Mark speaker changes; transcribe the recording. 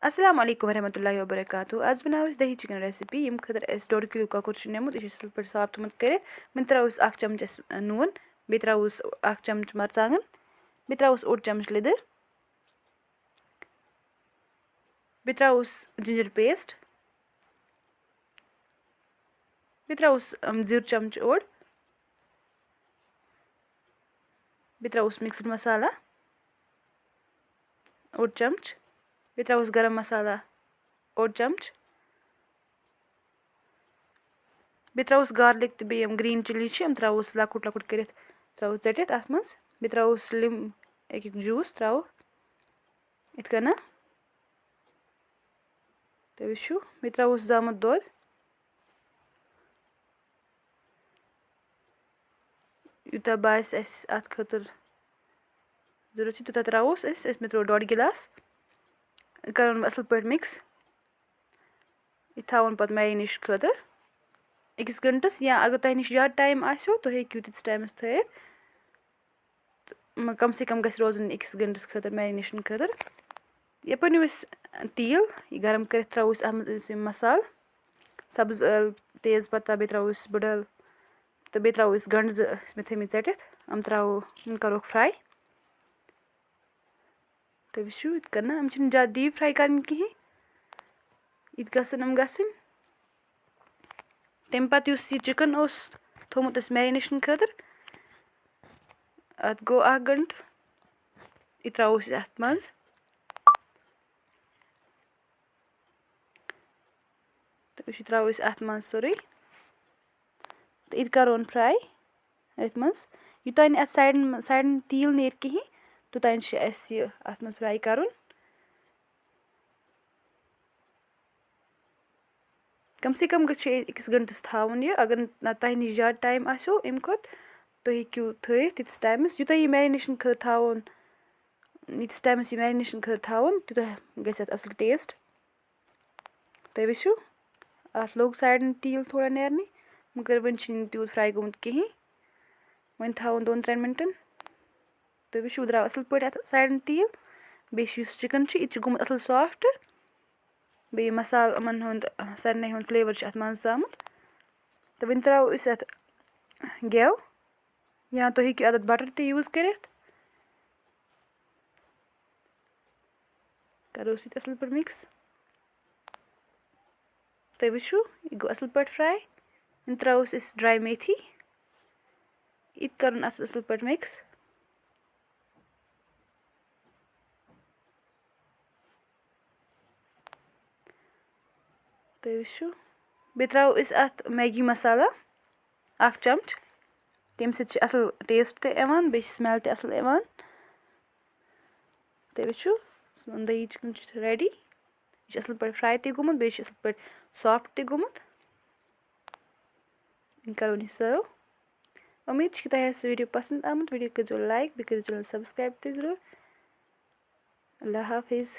Speaker 1: Assalamu alaikum warahmatullahi wabarakatuh. आज बनाओ इस दही चिकन रेसिपी यम खतर एस 1.5 किलो ककुर छ नेमुत इस असल पर साफ तुमत करित मन त्राउस 1 चमच नून बे त्राउस 1 चमच मरचांगन बे त्राउस 1 चमच लिदर बे त्राउस जिंजर पेस्ट बे त्राउस 0 चमच ओड बे त्राउस मिक्स्ड मसाला 1 चमच बे त्राउस गरम मसाला 1 चमच बे त्राउस गार्लिक ते बे ग्रीन चिली छ हम त्राउस लकुट लकुट करित त्राउस चटित अथ मस बे त्राउस लिम एक जूस त्राउ इत कना ते विशु बे त्राउस जामुद दोद युता बास एस अथ खतर जरूरत तुता त्राउस एस मे त्रो 1.5 गिलास करन असल पट मिक्स इथावन पत मैरिनेशन खतर 1 घंटस या अगर तह निश ज्यादा टाइम आसो तो हेक्यू तिस टाइमस थयत कम से कम गस रोजन 1 घंटस खतर मैरिनेशन खतर यपन युस तेल ये गरम कर त्राउस अहमद मसाल सब्ज तेज पत्ता बे त्राउस बडल तो बे त्राउस गंड इसमें थमी चटित हम त्राउ करो फ्राई तो विशु इत करना हम छिन ज्यादा डीप फ्राई करन कहीं इत गसन हम गसन तम पत युस ये चिकन ओस थोमुत अस मैरिनेशन खतर अत गो 1 घंट इत त्राउस अथ मज तो विशु त्राउस अथ मज सोरे तो इत करोन फ्राई अथ मज युतान अथ साइडन तेल नेर कहीं तुतान अस ये अथ मज फ्राई करुन कम से कम गछ 1 घंटस थावन ये अगर तह निश ज्यादा टाइम आसो अम खोत तो हेक्यू थयित तिस टाइमस युता ये मैरिनेशन खतर थावन इस टाइमस ये मैरिनेशन खतर थावन तुता गस असल टेस्ट तो विशु अथ लोग साइडन तेल थोड़ा नेरने मगर वन त्यूत फ्राई गोमुत कहीं वन थावन 2-3 मिनटन तो विशु द्राव असल पट अथ साइडन तेल बेश युस चिकन छ इत गोमुत असल सॉफ्ट बे मसाल अमन हुंद सरने हुंद फ्लेवर छ अथ मज आमुत तो वन त्राव इस अथ गेव या तो हेक्यू अदत बटर ते यूज करित करो इस असल पर मिक्स तो विशु ये गो असल पट फ्राई वन त्राव इस ड्राई मेथी इत करन असल पट मिक्स तो विशु बे त्राव इस अथ मैगी मसाला 1 चमच तम सत असल टेस्ट ते एवान बे स्मेल ते असल एवान तो विशु सोन दही चिकन रेडी ये असल पट फ्राई ते गोमुत बे असल पट सॉफ्ट ते गोमुत इन करो सर्व उम्मीद कि तह वीडियो पसंद आमुत वीडियो को जो लाइक बे कर सब्सक्राइब ते जरूर अल्लाह हाफिज।